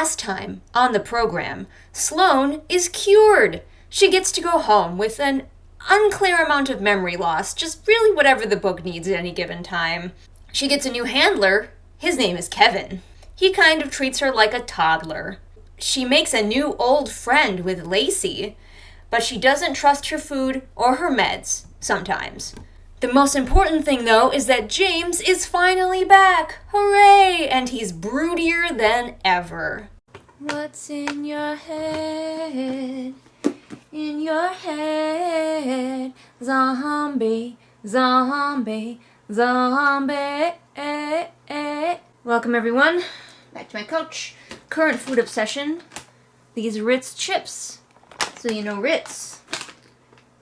Last time on the program, Sloan is cured. She gets to go home with an unclear amount of memory loss, just really whatever the book needs at any given time. She gets a new handler. His name is Kevin. He kind of treats her like a toddler. She makes a new old friend with Lacey, but she doesn't trust her food or her meds sometimes. The most important thing, though, is that James is finally back. Hooray! And he's broodier than ever. What's in your head? In your head? Zombie, zombie, zombie. Welcome, everyone, back to my couch. Current food obsession, these Ritz chips. So you know Ritz,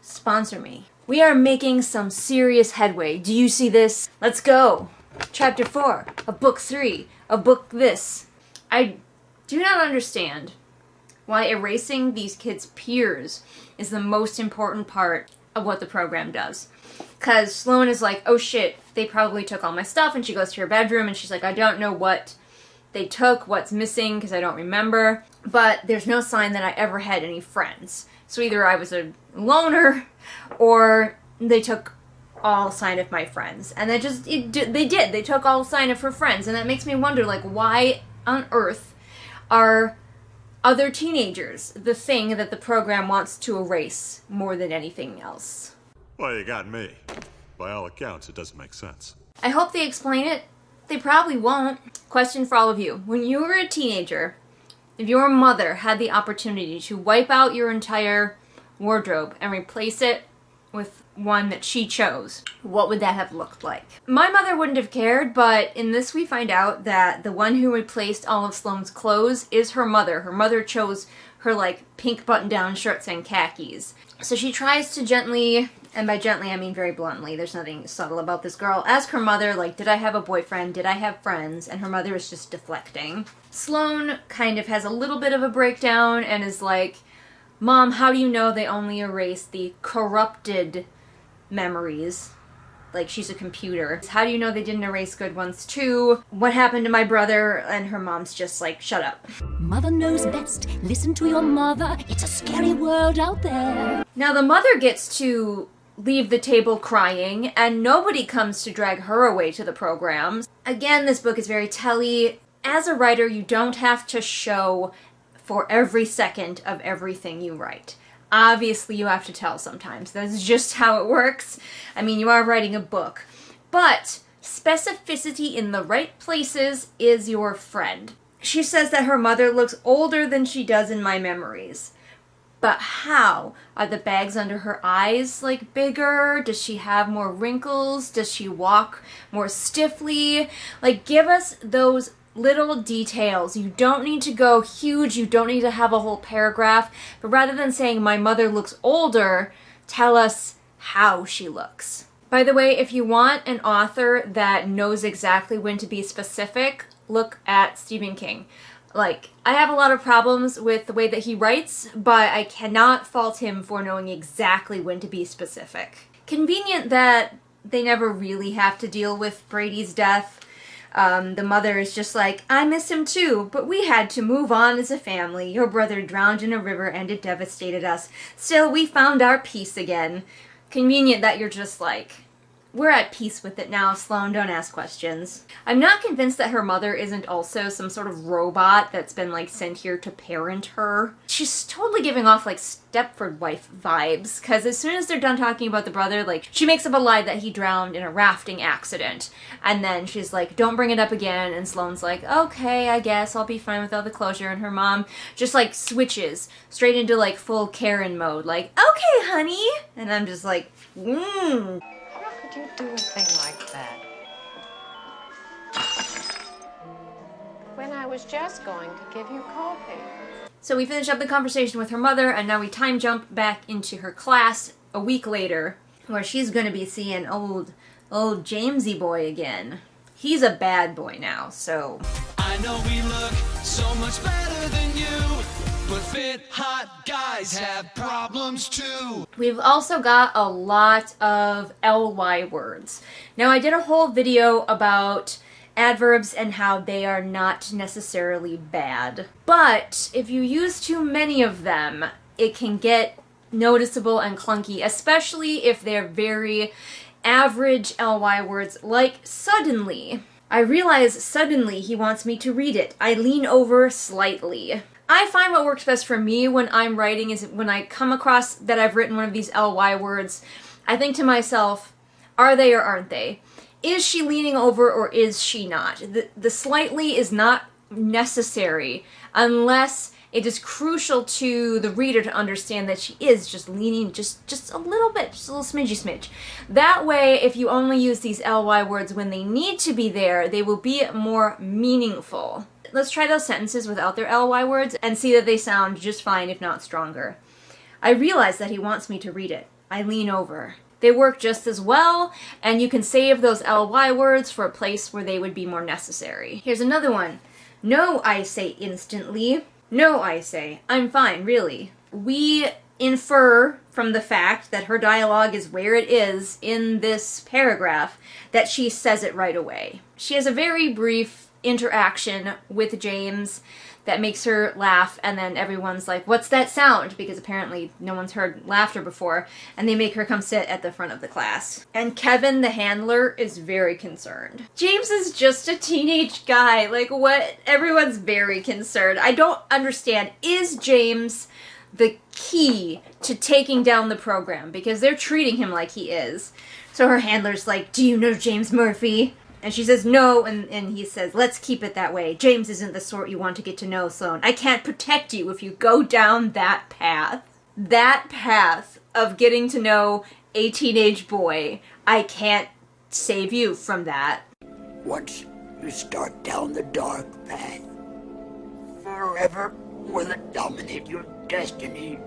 sponsor me. We are making some serious headway. Do you see this? Let's go. Chapter 4 of Book 3 of Book This. I do not understand why erasing these kids' peers is the most important part of what the program does. Because Sloan is like, oh shit, they probably took all my stuff, and she goes to her bedroom and she's like, I don't know what they took, what's missing, because I don't remember. But there's no sign that I ever had any friends. So either I was a loner, or they took all sign of my friends. And they did. They took all sign of her friends. And that makes me wonder, like, why on earth are other teenagers the thing that the program wants to erase more than anything else? Well, you got me. By all accounts, it doesn't make sense. I hope they explain it. They probably won't. Question for all of you. When you were a teenager, if your mother had the opportunity to wipe out your entire wardrobe and replace it with one that she chose, what would that have looked like? My mother wouldn't have cared, but in this we find out that the one who replaced all of Sloan's clothes is her mother. Her mother chose her, like, pink button-down shirts and khakis. So she tries to gently, and by gently I mean very bluntly, there's nothing subtle about this girl, ask her mother, like, did I have a boyfriend? Did I have friends? And her mother is just deflecting. Sloan kind of has a little bit of a breakdown and is like, Mom, how do you know they only erase the corrupted memories? Like, she's a computer. How do you know they didn't erase good ones too? What happened to my brother? And her mom's just like, shut up. Mother knows best. Listen to your mother. It's a scary world out there. Now the mother gets to leave the table crying, and nobody comes to drag her away to the programs. Again, this book is very telly. As a writer, you don't have to show for every second of everything you write. Obviously, you have to tell sometimes. That's just how it works. I mean, you are writing a book. But specificity in the right places is your friend. She says that her mother looks older than she does in my memories. But how? Are the bags under her eyes, like, bigger? Does she have more wrinkles? Does she walk more stiffly? Like, give us those little details. You don't need to go huge, you don't need to have a whole paragraph, but rather than saying my mother looks older, tell us how she looks. By the way, if you want an author that knows exactly when to be specific, look at Stephen King. Like, I have a lot of problems with the way that he writes, but I cannot fault him for knowing exactly when to be specific. Convenient that they never really have to deal with Brady's death. The mother is just like, I miss him too, but we had to move on as a family. Your brother drowned in a river and it devastated us. Still, we found our peace again. Convenient that you're just like, we're at peace with it now, Sloan, don't ask questions. I'm not convinced that her mother isn't also some sort of robot that's been, like, sent here to parent her. She's totally giving off, like, Stepford wife vibes, because as soon as they're done talking about the brother, like, she makes up a lie that he drowned in a rafting accident. And then she's like, don't bring it up again, and Sloan's like, okay, I guess I'll be fine without the closure, and her mom just, like, switches straight into, like, full Karen mode, like, okay, honey! And I'm just like, How could you do a thing like that? When I was just going to give you coffee. So we finish up the conversation with her mother, and now we time jump back into her class a week later, where she's gonna be seeing old Jamesy boy again. He's a bad boy now, so. I know we look so much better than you, but fit hot guys have problems too. We've also got a lot of LY words. Now, I did a whole video about adverbs and how they are not necessarily bad. But if you use too many of them, it can get noticeable and clunky, especially if they're very average ly words like suddenly. I realize suddenly he wants me to read it. I lean over slightly. I find what works best for me when I'm writing is when I come across that I've written one of these ly words, I think to myself, are they or aren't they? Is she leaning over or is she not? The slightly is not necessary unless it is crucial to the reader to understand that she is just leaning just a little bit, just a little smidgy. That way, if you only use these ly words when they need to be there, they will be more meaningful. Let's try those sentences without their ly words and see that they sound just fine, if not stronger. I realize that he wants me to read it. I lean over. They work just as well, and you can save those ly words for a place where they would be more necessary. Here's another one. No, I say instantly. No, I say. I'm fine, really. We infer from the fact that her dialogue is where it is in this paragraph that she says it right away. She has a very brief interaction with James that makes her laugh, and then everyone's like, what's that sound? Because apparently no one's heard laughter before, and they make her come sit at the front of the class. And Kevin, the handler, is very concerned. James is just a teenage guy. Like, what? Everyone's very concerned. I don't understand. Is James the key to taking down the program? Because they're treating him like he is. So her handler's like, do you know James Murphy? And she says no, and he says, let's keep it that way. James isn't the sort you want to get to know, Sloan. I can't protect you if you go down that path. That path of getting to know a teenage boy. I can't save you from that. Once you start down the dark path, forever will it dominate your destiny.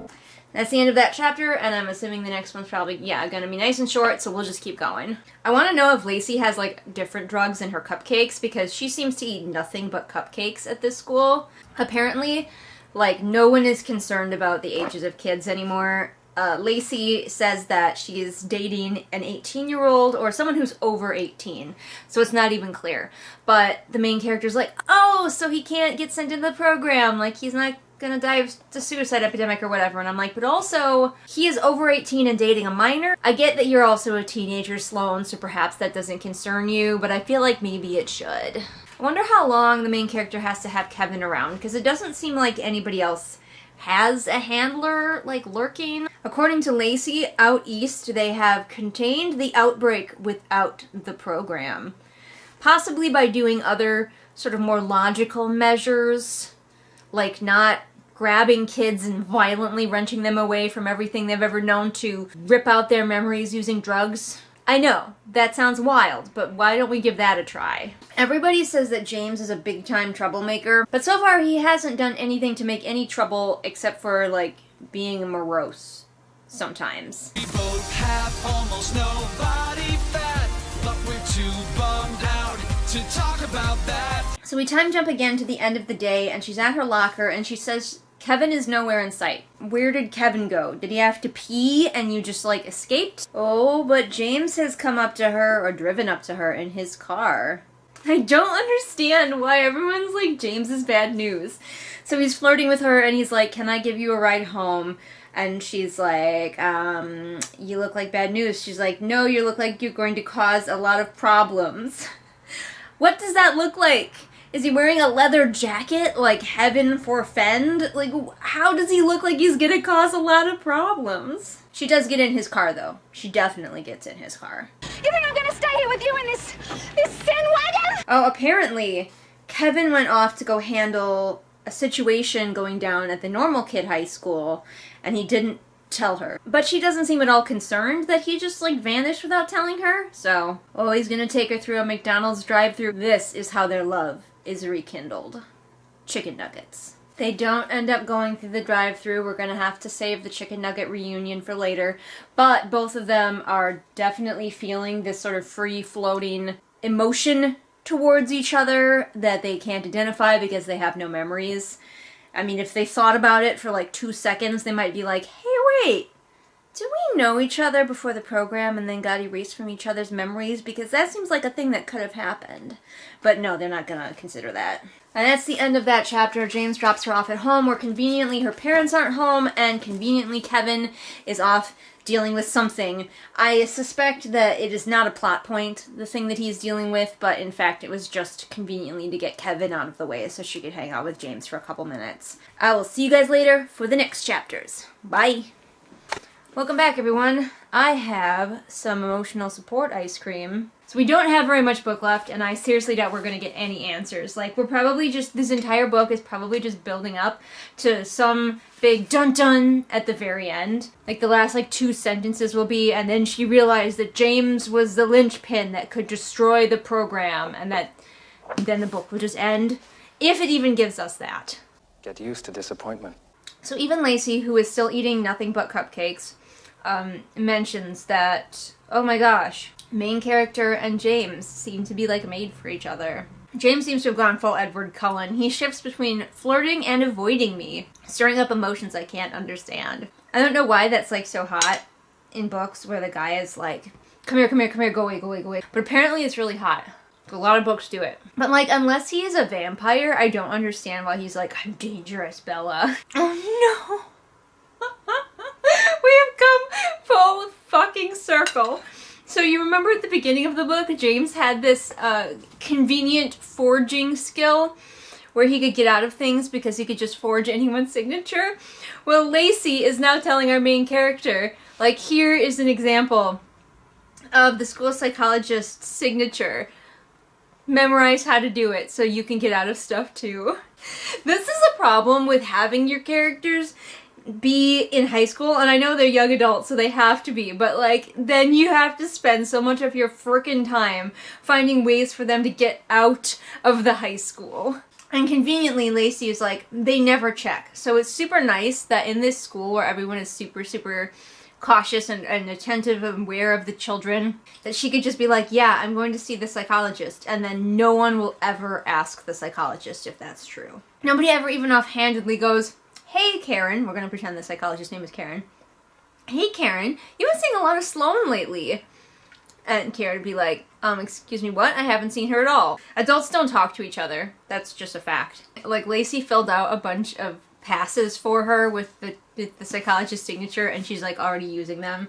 That's the end of that chapter, and I'm assuming the next one's probably, gonna be nice and short, so we'll just keep going. I want to know if Lacey has, different drugs in her cupcakes, because she seems to eat nothing but cupcakes at this school. Apparently, no one is concerned about the ages of kids anymore. Lacey says that she is dating an 18-year-old or someone who's over 18, so it's not even clear. But the main character's like, oh, so he can't get sent into the program, he's not gonna die of the suicide epidemic or whatever, and I'm like, but also, he is over 18 and dating a minor. I get that you're also a teenager, Sloan, so perhaps that doesn't concern you, but I feel like maybe it should. I wonder how long the main character has to have Kevin around, because it doesn't seem like anybody else has a handler, lurking. According to Lacey, out east, they have contained the outbreak without the program. Possibly by doing other sort of more logical measures, like not grabbing kids and violently wrenching them away from everything they've ever known to rip out their memories using drugs. I know, that sounds wild, but why don't we give that a try? Everybody says that James is a big-time troublemaker, but so far he hasn't done anything to make any trouble except for, being morose sometimes. We both have almost no body fat, but we're too bummed out to talk about that. So we time jump again to the end of the day, and she's at her locker, and she says Kevin is nowhere in sight. Where did Kevin go? Did he have to pee and you just, escaped? Oh, but James has come up to her, or driven up to her, in his car. I don't understand why everyone's like, James is bad news. So he's flirting with her, and he's like, can I give you a ride home? And she's like, you look like bad news. She's like, no, you look like you're going to cause a lot of problems. What does that look like? Is he wearing a leather jacket, like heaven forfend? How does he look like he's gonna cause a lot of problems? She does get in his car, though. She definitely gets in his car. You think I'm gonna stay here with you in this sin wagon? Oh, apparently, Kevin went off to go handle a situation going down at the normal kid high school, and he didn't tell her. But she doesn't seem at all concerned that he just, vanished without telling her. So, he's gonna take her through a McDonald's drive-thru. This is how their love is rekindled. Chicken nuggets. They don't end up going through the drive-thru. We're gonna have to save the chicken nugget reunion for later. But both of them are definitely feeling this sort of free-floating emotion towards each other that they can't identify because they have no memories. I mean, if they thought about it for 2 seconds, they might be like, hey, wait, Do we know each other before the program and then got erased from each other's memories? Because that seems like a thing that could have happened. But no, they're not gonna consider that. And that's the end of that chapter. James drops her off at home where conveniently her parents aren't home and conveniently Kevin is off dealing with something. I suspect that it is not a plot point, the thing that he's dealing with, but in fact it was just conveniently to get Kevin out of the way so she could hang out with James for a couple minutes. I will see you guys later for the next chapters. Bye! Welcome back, everyone. I have some emotional support ice cream. So we don't have very much book left, and I seriously doubt we're going to get any answers. Like, we're probably just, this entire book is probably just building up to some big dun-dun at the very end. Like, the last, 2 sentences will be, and then she realized that James was the linchpin that could destroy the program, and then the book will just end, if it even gives us that. Get used to disappointment. So even Lacey, who is still eating nothing but cupcakes, mentions that, oh my gosh, main character and James seem to be made for each other. James seems to have gone full Edward Cullen. He shifts between flirting and avoiding me, stirring up emotions I can't understand. I don't know why that's so hot in books where the guy is like, come here, come here, come here, go away, go away, go away. But apparently it's really hot. A lot of books do it. But unless he is a vampire, I don't understand why he's like, I'm dangerous, Bella. Oh no! We have come full fucking circle. So you remember at the beginning of the book, James had this convenient forging skill where he could get out of things because he could just forge anyone's signature? Well, Lacey is now telling our main character, here is an example of the school psychologist's signature. Memorize how to do it so you can get out of stuff too. This is a problem with having your characters be in high school, and I know they're young adults so they have to be, but then you have to spend so much of your frickin' time finding ways for them to get out of the high school. And conveniently, Lacey is they never check. So it's super nice that in this school where everyone is super, super cautious and attentive and aware of the children, that she could just be yeah, I'm going to see the psychologist, and then no one will ever ask the psychologist if that's true. Nobody ever even offhandedly goes, hey Karen, we're going to pretend the psychologist's name is Karen. Hey Karen, you've been seeing a lot of Sloan lately. And Karen would be excuse me, what? I haven't seen her at all. Adults don't talk to each other. That's just a fact. Lacey filled out a bunch of passes for her with the psychologist's signature, and she's already using them.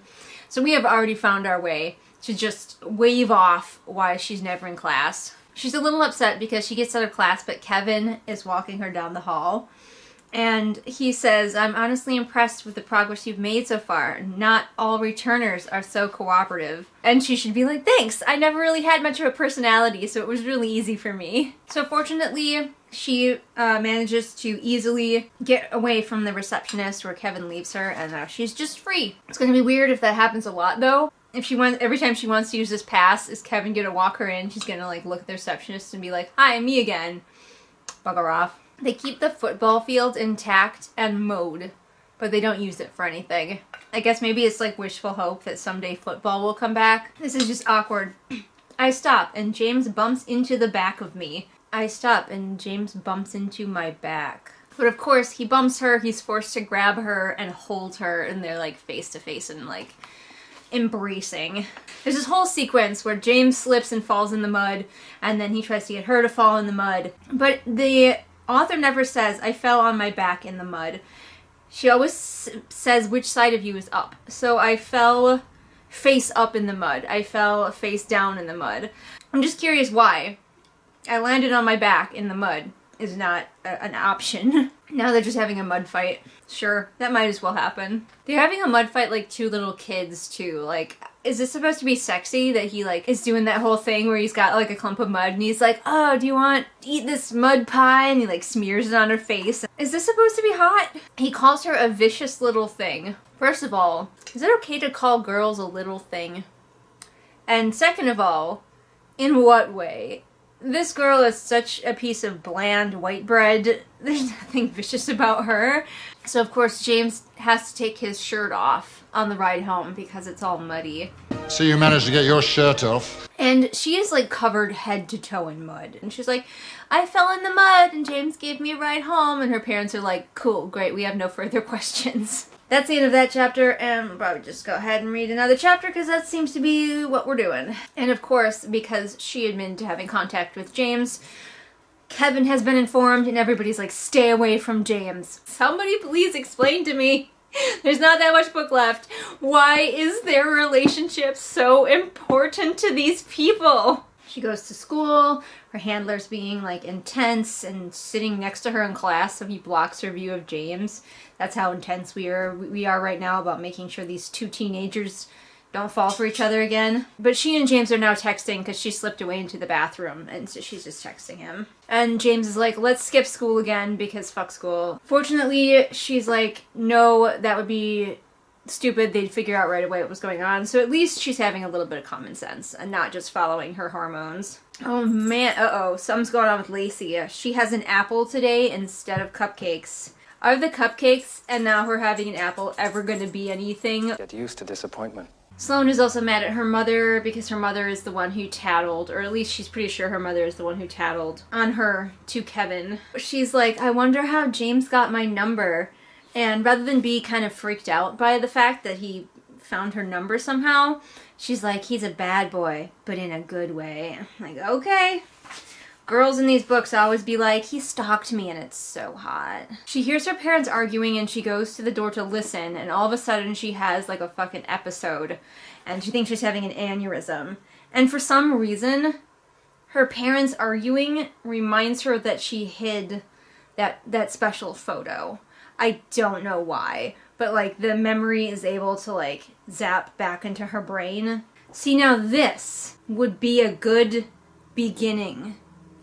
So we have already found our way to just wave off why she's never in class. She's a little upset because she gets out of class, but Kevin is walking her down the hall. And he says, I'm honestly impressed with the progress you've made so far. Not all returners are so cooperative. And she should be thanks. I never really had much of a personality, so it was really easy for me. So fortunately, she manages to easily get away from the receptionist where Kevin leaves her, and now she's just free. It's going to be weird if that happens a lot, though. If every time she wants to use this pass, is Kevin going to walk her in? She's going to look at the receptionist and be like, hi, me again. Bugger off. They keep the football field intact and mowed, but they don't use it for anything. I guess maybe it's wishful hope that someday football will come back. This is just awkward. I stop and James bumps into the back of me. I stop and James bumps into my back. But of course, he bumps her, he's forced to grab her and hold her, and they're face to face and embracing. There's this whole sequence where James slips and falls in the mud, and then he tries to get her to fall in the mud. But the author never says, I fell on my back in the mud. She always says which side of you is up. So I fell face up in the mud. I fell face down in the mud. I'm just curious why. I landed on my back in the mud is not an option. Now they're just having a mud fight. Sure, that might as well happen. They're having a mud fight like two little kids too. Is this supposed to be sexy that he is doing that whole thing where he's got a clump of mud and he's oh, do you want to eat this mud pie? And he smears it on her face. Is this supposed to be hot? He calls her a vicious little thing. First of all, is it okay to call girls a little thing? And second of all, in what way? This girl is such a piece of bland white bread. There's nothing vicious about her. So of course James has to take his shirt off on the ride home because it's all muddy. So you managed to get your shirt off. And she is like covered head to toe in mud. And she's like, I fell in the mud and James gave me a ride home. And her parents are like, cool, great, we have no further questions. That's the end of that chapter, and we'll probably just go ahead and read another chapter because that seems to be what we're doing. And of course, because she admitted to having contact with James, Kevin has been informed and everybody's like, stay away from James. Somebody please explain to me. There's not that much book left. Why is their relationship so important to these people? She goes to school, her handler's being like intense and sitting next to her in class, so he blocks her view of James. That's how intense we are right now about making sure these two teenagers don't fall for each other again. But she and James are now texting because she slipped away into the bathroom, and so she's just texting him. And James is like, let's skip school again because fuck school. Fortunately, she's like, no, that would be stupid. They'd figure out right away what was going on. So at least she's having a little bit of common sense and not just following her hormones. Oh man, something's going on with Lacey. She has an apple today instead of cupcakes. Are the cupcakes and now her having an apple ever going to be anything? Get used to disappointment. Sloan is also mad at her mother because her mother is the one who tattled, or at least she's pretty sure her mother is the one who tattled on her to Kevin. She's like, I wonder how James got my number. And rather than be kind of freaked out by the fact that he found her number somehow, she's like, he's a bad boy, but in a good way. I'm like, okay. Girls in these books always be like, he stalked me and it's so hot. She hears her parents arguing and she goes to the door to listen, and all of a sudden she has like a fucking episode and she thinks she's having an aneurysm. And for some reason, her parents arguing reminds her that she hid that special photo. I don't know why, but like the memory is able to like zap back into her brain. See, now this would be a good beginning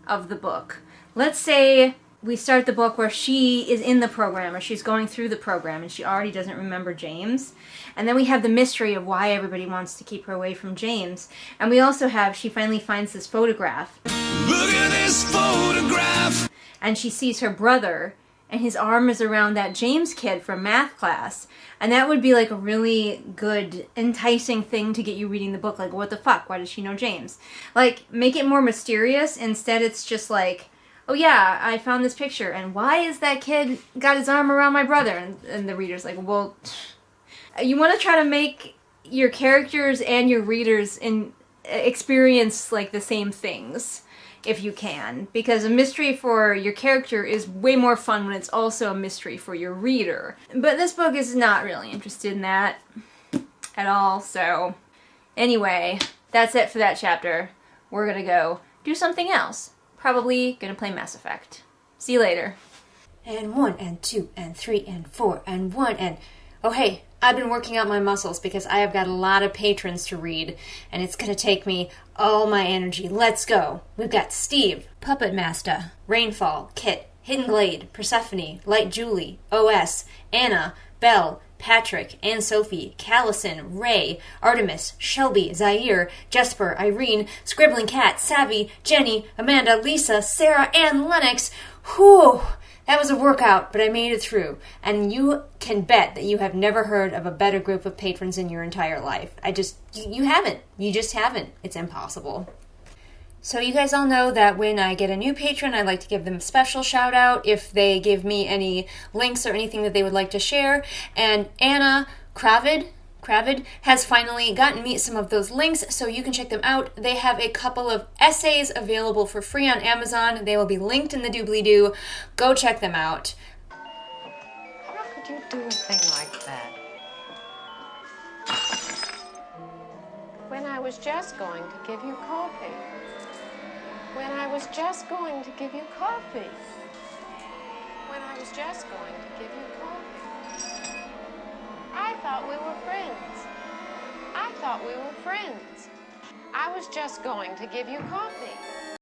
of the book. Let's say we start the book where she is in the program or she's going through the program and she already doesn't remember James. And then we have the mystery of why everybody wants to keep her away from James. And we also have, she finally finds this photograph. Look at this photograph. And she sees her brother and his arm is around that James kid from math class. And that would be like a really good, enticing thing to get you reading the book. Like, what the fuck? Why does she know James? Like, make it more mysterious. Instead, it's just like, oh yeah, I found this picture. And why is that kid got his arm around my brother? And the reader's like, well, you want to try to make your characters and your readers experience like the same things. If you can, because a mystery for your character is way more fun when it's also a mystery for your reader. But this book is not really interested in that at all, so anyway, that's it for that chapter. We're gonna go do something else. Probably gonna play Mass Effect. See you later. And 1 and 2 and 3 and 4 and 1 and... Oh hey, I've been working out my muscles because I have got a lot of patrons to read, and it's gonna take me all my energy. Let's go. We've got Steve, Puppet Master, Rainfall, Kit, Hidden Glade, Persephone, Light Julie, OS, Anna, Belle, Patrick, Anne Sophie, Callison, Ray, Artemis, Shelby, Zaire, Jesper, Irene, Scribbling Cat, Savvy, Jenny, Amanda, Lisa, Sarah, and Lennox. Whew! That was a workout, but I made it through. And you can bet that you have never heard of a better group of patrons in your entire life. You haven't. You just haven't. It's impossible. So you guys all know that when I get a new patron, I like to give them a special shout out if they give me any links or anything that they would like to share. And Anna Kravid has finally gotten me some of those links, so you can check them out. They have a couple of essays available for free on Amazon. They will be linked in the doobly-doo. Go check them out. How could you do a thing like that? When I was just going to give you coffee. When I was just going to give you coffee. When I was just going to give you coffee. I thought we were friends. I thought we were friends. I was just going to give you coffee.